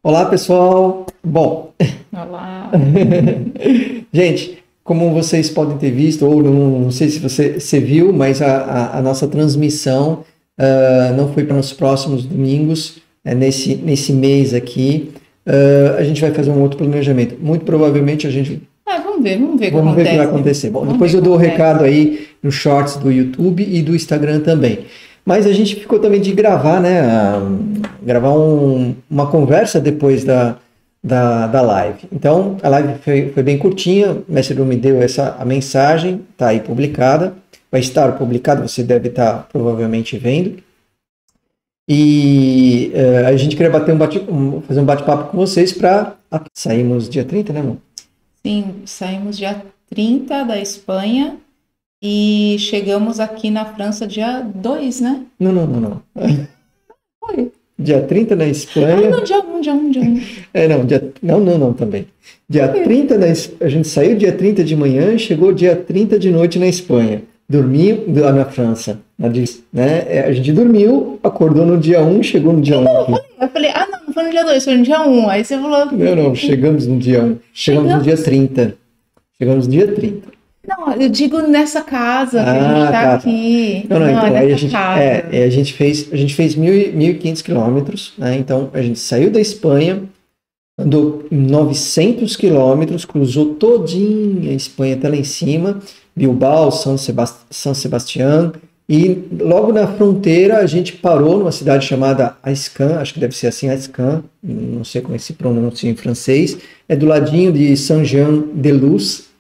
Olá, pessoal. Bom, Olá. gente, como vocês podem ter visto, ou não sei se você viu, mas a nossa transmissão não foi para os próximos domingos, nesse mês aqui. A gente vai fazer um outro planejamento. Muito provavelmente a gente. Vamos ver o que Vamos ver o que vai acontece. acontecer. Bom, Vamos depois ver eu o que dou o acontece. recado aí no Shorts do YouTube e do Instagram também. Mas a gente ficou também de gravar, né? Gravar uma conversa depois da live. Então, a live foi bem curtinha. O Mestre Lu me deu a mensagem, tá aí publicada. Vai estar publicada, você deve estar provavelmente vendo. E a gente queria fazer um bate-papo com vocês para. Saímos dia 30, né, amor? Sim, saímos dia 30 da Espanha e chegamos aqui na França dia 2, né? Não. Foi. Dia 30 na Ah, Espanha. não, dia 1. Não, também. Dia 30 a gente saiu dia 30 de manhã e chegou dia 30 de noite na Espanha. Dormiu lá na França. Né? A gente dormiu, acordou no dia 1, chegou no dia 1 aqui. Eu falei, não foi no dia 2, foi no dia 1. Aí você falou... Não, chegamos no dia 1. Chegamos no dia 30. Chegamos no dia 30. Não, eu digo nessa casa que a gente tá aqui. Não, então é aí nessa casa. a gente fez 1.500 quilômetros, né? Então a gente saiu da Espanha, andou 900 quilômetros, cruzou todinha a Espanha até lá em cima, Bilbao, São Sebastián, e logo na fronteira a gente parou numa cidade chamada Aiscan, acho que deve ser assim, Aiscan, não sei como é que se pronuncia em francês, é do ladinho de Saint-Jean-de-Luz,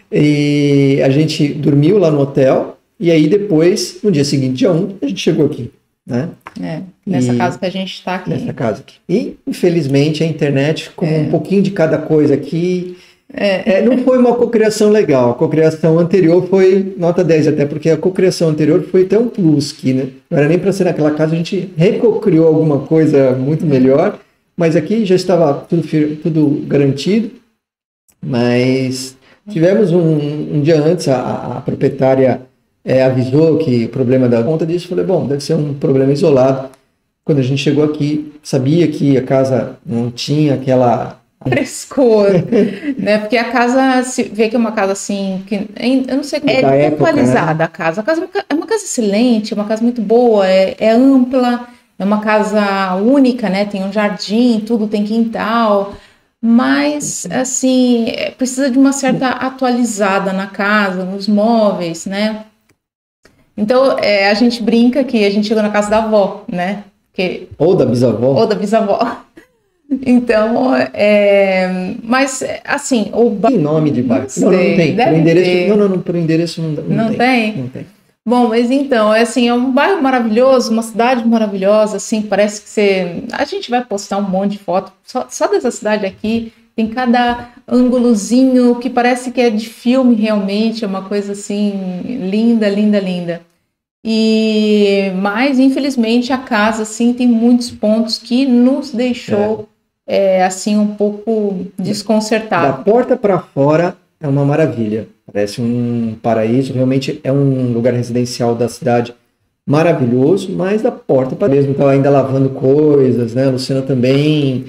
e a gente dormiu lá no hotel, e aí depois, no dia seguinte, dia 1, a gente chegou aqui, né? Nessa casa que a gente está aqui. Nessa casa aqui. E, infelizmente, a internet, com um pouquinho de cada coisa aqui, não foi uma cocriação legal. A cocriação anterior foi nota 10, até porque a cocriação anterior foi até um plus, que né, não era nem para ser naquela casa, a gente recocriou alguma coisa muito melhor, mas aqui já estava tudo garantido, mas tivemos um dia antes, a proprietária avisou que o problema da conta disso, eu falei, bom, deve ser um problema isolado. Quando a gente chegou aqui, sabia que a casa não tinha aquela frescor, né? Porque a casa se vê que é uma casa assim, que eu não sei como é atualizada, né? A casa é uma casa excelente, é uma casa muito boa, é ampla, é uma casa única, né? Tem um jardim, tudo tem quintal, mas assim precisa de uma certa atualizada na casa, nos móveis, né? Então a gente brinca que a gente chegou na casa da avó, né? Ou da bisavó. Ou da bisavó. Então, mas assim, tem nome de bairro? Não tem. Por endereço não tem. Não tem. Bom, mas então, assim, é um bairro maravilhoso, uma cidade maravilhosa, assim, parece que a gente vai postar um monte de foto, só dessa cidade aqui, tem cada ângulozinho que parece que é de filme realmente, é uma coisa assim, linda, linda, linda. Mas, infelizmente, a casa, assim, tem muitos pontos que nos deixou assim, um pouco desconcertado. Da porta para fora é uma maravilha, parece um paraíso, realmente é um lugar residencial da cidade maravilhoso, mas da porta para mesmo, estava ainda lavando coisas, né? A Luciana também,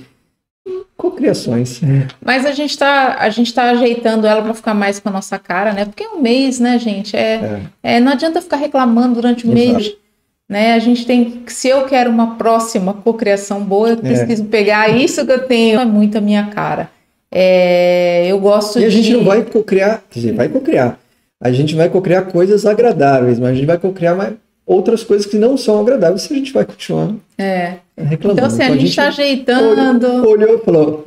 cocriações. Mas a gente tá ajeitando ela para ficar mais com a nossa cara, né? Porque é um mês, né, gente? Não adianta ficar reclamando durante o mês. Né? A gente tem, se eu quero uma próxima cocriação boa, eu preciso pegar isso que eu tenho, é muito a minha cara. Eu gosto de... E a gente não vai cocriar, quer dizer, vai cocriar. A gente vai cocriar coisas agradáveis, mas a gente vai cocriar outras coisas que não são agradáveis, se a gente vai continuar reclamando. Então, assim, a gente está ajeitando... Olhou e falou,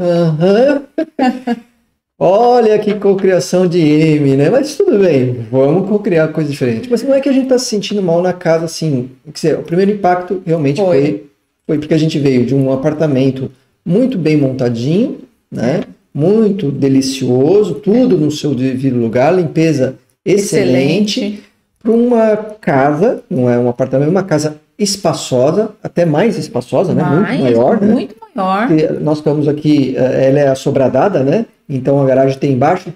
olha que cocriação de M, né? Mas tudo bem, vamos cocriar coisa diferente. Mas não é que a gente está se sentindo mal na casa, assim. O primeiro impacto realmente foi porque a gente veio de um apartamento muito bem montadinho, né? Muito delicioso, tudo no seu devido lugar, limpeza excelente. Para uma casa, não é um apartamento, uma casa espaçosa, até mais espaçosa, né? Muito maior, né? Muito maior. Nós estamos aqui, ela é assobradada, né? Então a garagem tem embaixo,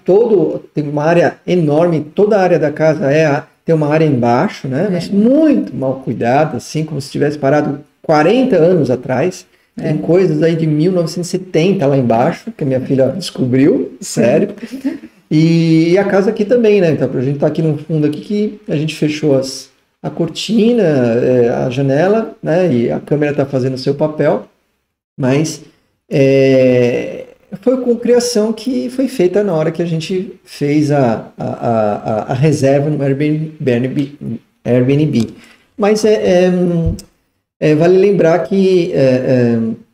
tem uma área enorme, toda a área da casa tem uma área embaixo, né? Mas muito mal cuidada, assim, como se tivesse parado 40 anos atrás. Tem coisas aí de 1970 lá embaixo, que a minha filha descobriu, sério. E a casa aqui também, né? Então, a gente tá aqui no fundo aqui que a gente fechou a cortina, a janela, né? E a câmera tá fazendo o seu papel, mas foi com criação que foi feita na hora que a gente fez a reserva no Airbnb. Mas vale lembrar que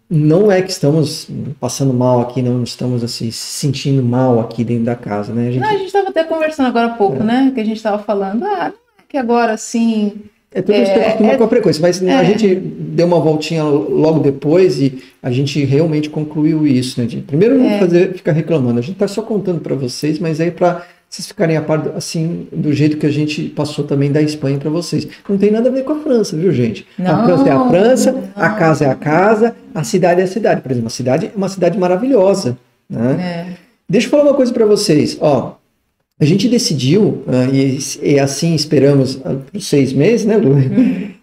não é que estamos passando mal aqui, não estamos assim, se sentindo mal aqui dentro da casa, né? A gente estava até conversando agora há pouco, né? Que a gente estava falando, não é que agora assim... Tudo isso que acostuma com a frequência, mas a gente deu uma voltinha logo depois e a gente realmente concluiu isso, né? Primeiro não ficar reclamando, a gente está só contando para vocês, mas é para vocês ficarem a par, assim, do jeito que a gente passou também da Espanha para vocês. Não tem nada a ver com a França, viu, gente? Não, a França é a França, a casa é a casa, a cidade é a cidade. Por exemplo, a cidade é uma cidade maravilhosa, né? Deixa eu falar uma coisa para vocês, ó. A gente decidiu, e assim esperamos por 6 meses, né, Lu?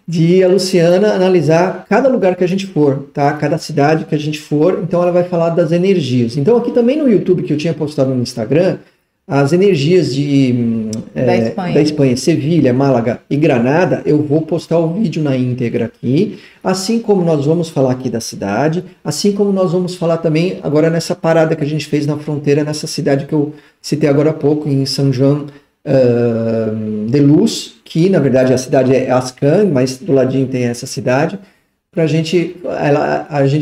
De a Luciana analisar cada lugar que a gente for, tá? Cada cidade que a gente for, então ela vai falar das energias. Então aqui também no YouTube, que eu tinha postado no Instagram, as energias da Espanha, Sevilha, Málaga e Granada, eu vou postar o vídeo na íntegra aqui, assim como nós vamos falar aqui da cidade, assim como nós vamos falar também agora nessa parada que a gente fez na fronteira, nessa cidade que eu citei agora há pouco, em São João de Luz, que na verdade a cidade é Ascan, mas do ladinho tem essa cidade. A gente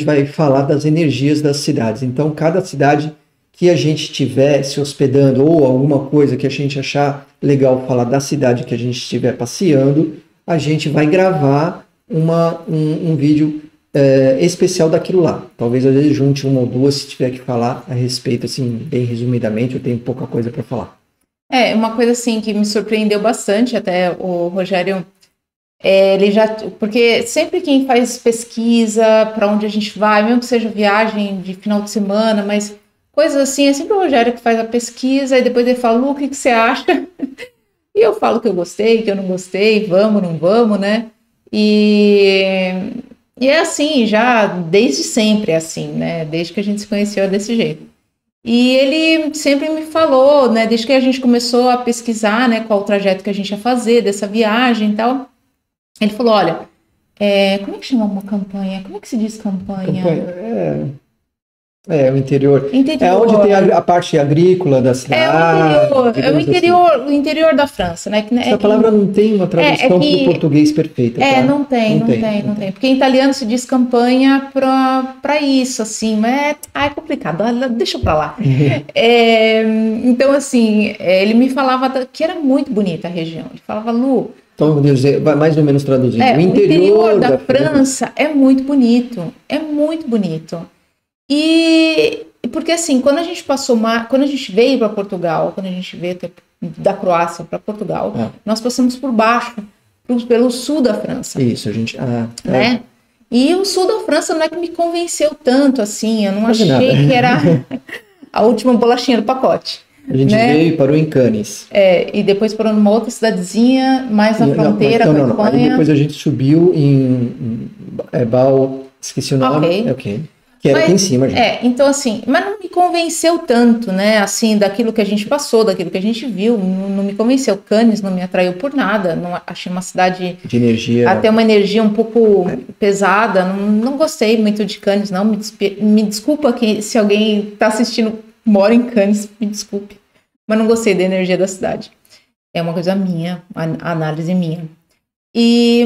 vai falar das energias das cidades. Então cada cidade que a gente estiver se hospedando ou alguma coisa que a gente achar legal falar da cidade que a gente estiver passeando, a gente vai gravar um vídeo especial daquilo lá. Talvez às vezes junte uma ou duas se tiver que falar a respeito, assim, bem resumidamente, eu tenho pouca coisa para falar. Uma coisa assim que me surpreendeu bastante, até o Rogério, porque sempre quem faz pesquisa para onde a gente vai, mesmo que seja viagem de final de semana, mas coisas assim, é sempre o Rogério que faz a pesquisa e depois ele fala, Lu, o que você acha? E eu falo que eu gostei, que eu não gostei, vamos, não vamos, né? E é assim, já desde sempre é assim, né? Desde que a gente se conheceu é desse jeito. E ele sempre me falou, né? Desde que a gente começou a pesquisar, né? Qual o trajeto que a gente ia fazer dessa viagem e tal. Ele falou, olha, como é que chama uma campanha? Como é que se diz campanha? O interior. É onde tem a parte agrícola da cidade. O interior da França, né? Essa palavra não tem uma tradução para o português perfeita. Tá? Não tem. Porque em italiano se diz campanha para isso, assim, mas é complicado, deixa pra lá. Então, assim, ele me falava que era muito bonita a região. Ele falava, Lu. Então, vou dizer, vai mais ou menos traduzindo. O interior da França é muito bonito. É muito bonito. E porque assim, quando a gente veio para Portugal, quando a gente veio da Croácia para Portugal, nós passamos por baixo, pelo sul da França. Isso, a gente... né? E o sul da França não é que me convenceu tanto, assim, eu não achei que era a última bolachinha do pacote. A gente veio e parou em Cannes. E depois parou numa outra cidadezinha, mais na fronteira com a Espanha. Aí depois a gente subiu em esqueci o nome. Ok. Que era aqui em cima, gente. Então assim, mas não me convenceu tanto, né, assim, daquilo que a gente passou, daquilo que a gente viu, não me convenceu. Cannes não me atraiu por nada, não achei uma cidade... De energia... Até uma energia um pouco pesada, não gostei muito de Cannes, não, me desculpa se alguém está assistindo, mora em Cannes, me desculpe, mas não gostei da energia da cidade. É uma coisa minha, a análise minha.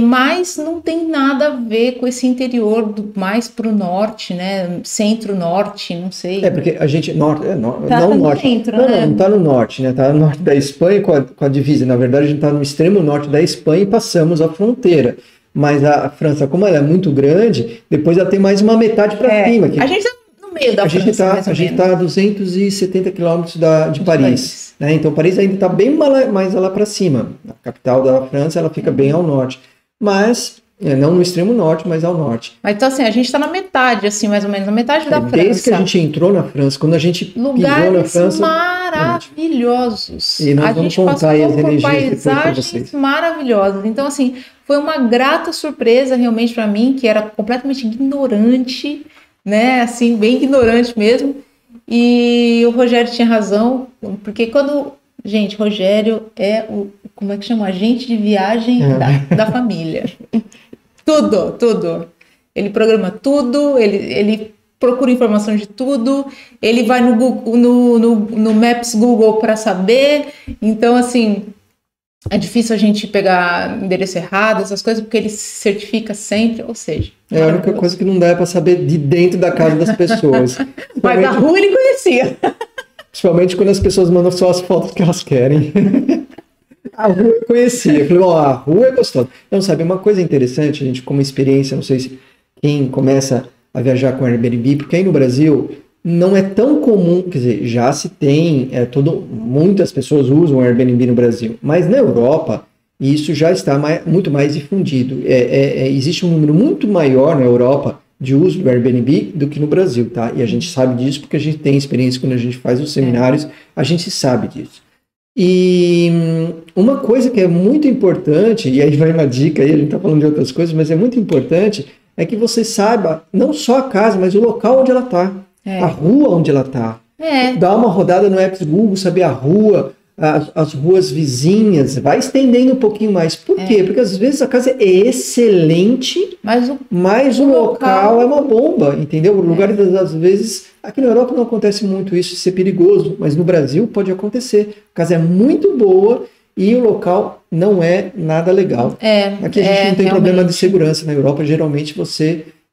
Mas não tem nada a ver com esse interior mais para o norte, né? Centro-norte, não sei. Porque a gente... Tá não no norte. Centro, não está no norte, né? Está no norte da Espanha com a divisa. Na verdade, a gente está no extremo norte da Espanha e passamos a fronteira. Mas a França, como ela é muito grande, depois ela tem mais uma metade para cima. A gente está no meio da França, a gente está a 270 quilômetros de Paris. Né? Então Paris ainda está bem mais lá para cima. A capital da França ela fica bem ao norte. Mas Não no extremo norte, mas ao norte. Mas então, assim, a gente está na metade, assim, mais ou menos, na metade da França. Desde que a gente entrou na França, quando a gente pisou na França... maravilhosos. E nós vamos contar as energias depois para vocês. Maravilhosas. Então, assim, foi uma grata surpresa realmente para mim, que era completamente ignorante, né? Assim, bem ignorante mesmo. E o Rogério tinha razão, porque quando... Gente, Rogério é o... Como é que chama? Agente de viagem da família. Tudo. Ele programa tudo, ele procura informação de tudo, ele vai no Google, no Maps Google para saber. Então, assim, é difícil a gente pegar endereço errado, essas coisas, porque ele se certifica sempre, ou seja... É a única coisa que não dá para saber de dentro da casa das pessoas. Mas a rua ele conhecia. Principalmente quando as pessoas mandam só as fotos que elas querem. A rua eu conhecia. Eu falei, a rua é gostosa. Então, sabe, uma coisa interessante, a gente, como experiência, não sei se quem começa a viajar com Airbnb, porque aí no Brasil não é tão comum, quer dizer, já se tem, muitas pessoas usam Airbnb no Brasil, mas na Europa isso já está muito mais difundido. Existe um número muito maior na Europa de uso do Airbnb do que no Brasil, tá? E a gente sabe disso porque a gente tem experiência quando a gente faz os seminários, a gente sabe disso. E uma coisa que é muito importante, e aí vai uma dica aí, a gente tá falando de outras coisas, mas é muito importante, é que você saiba não só a casa, mas o local onde ela tá, a rua onde ela tá. Dá uma rodada no Apps Google, saber a rua, as ruas vizinhas, vai estendendo um pouquinho mais. Por quê? Porque às vezes a casa é excelente, mas o local é uma bomba, entendeu? O lugar, às vezes, aqui na Europa não acontece muito isso, isso é perigoso, mas no Brasil pode acontecer. A casa é muito boa e o local não é nada legal. Aqui a gente não tem problema de segurança. Na Europa, geralmente,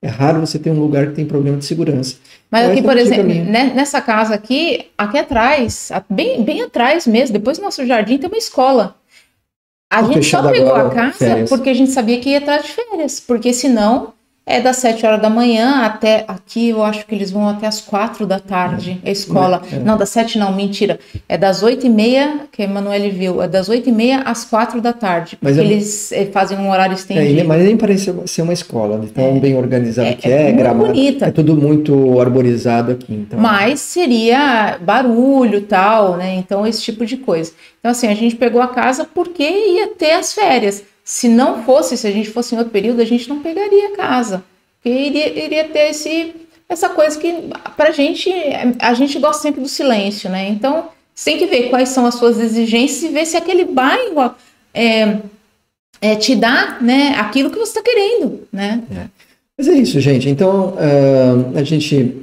é raro você ter um lugar que tem problema de segurança. Mas aqui, por exemplo, nessa casa aqui atrás, bem atrás mesmo, depois do nosso jardim tem uma escola. A gente só pegou a casa porque a gente sabia que ia atrás de férias, porque senão é das 7 horas da manhã até aqui, eu acho que eles vão até as 4 da tarde, a escola. Não, das 7 não, mentira. É das 8h30, que a Emanuele viu, é das 8h30 às 4 da tarde, porque eles fazem um horário estendido. Mas nem parece ser uma escola, de tão bem organizada que é gramado. Bonita. É tudo muito arborizado aqui. Então. Mas seria barulho e tal, né? Então, esse tipo de coisa. Então, assim, a gente pegou a casa porque ia ter as férias. Se a gente fosse em outro período, a gente não pegaria a casa. Porque iria ter essa coisa que, pra gente, a gente gosta sempre do silêncio, né? Então, você tem que ver quais são as suas exigências e ver se aquele bairro te dá, né, aquilo que você está querendo, né? Mas é isso, gente. Então, a gente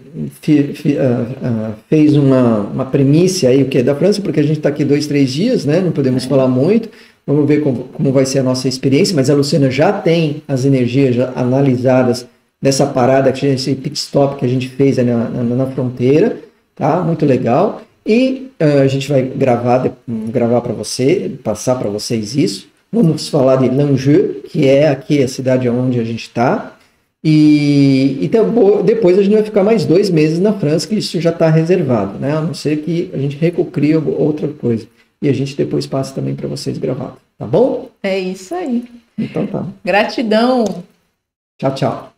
fez uma primícia aí, o que é da França, porque a gente está aqui 2-3 dias, né? Não podemos falar muito. Vamos ver como vai ser a nossa experiência, mas a Luciana já tem as energias já analisadas dessa parada, esse pit stop que a gente fez na fronteira, tá? Muito legal. E a gente vai gravar para você, passar para vocês isso. Vamos falar de Langeau, que é aqui a cidade onde a gente está. E então, depois a gente vai ficar mais 2 meses na França, que isso já está reservado, né? A não ser que a gente recocrie outra coisa. E a gente depois passa também para vocês gravado, tá bom? É isso aí. Então tá. Gratidão. Tchau, tchau.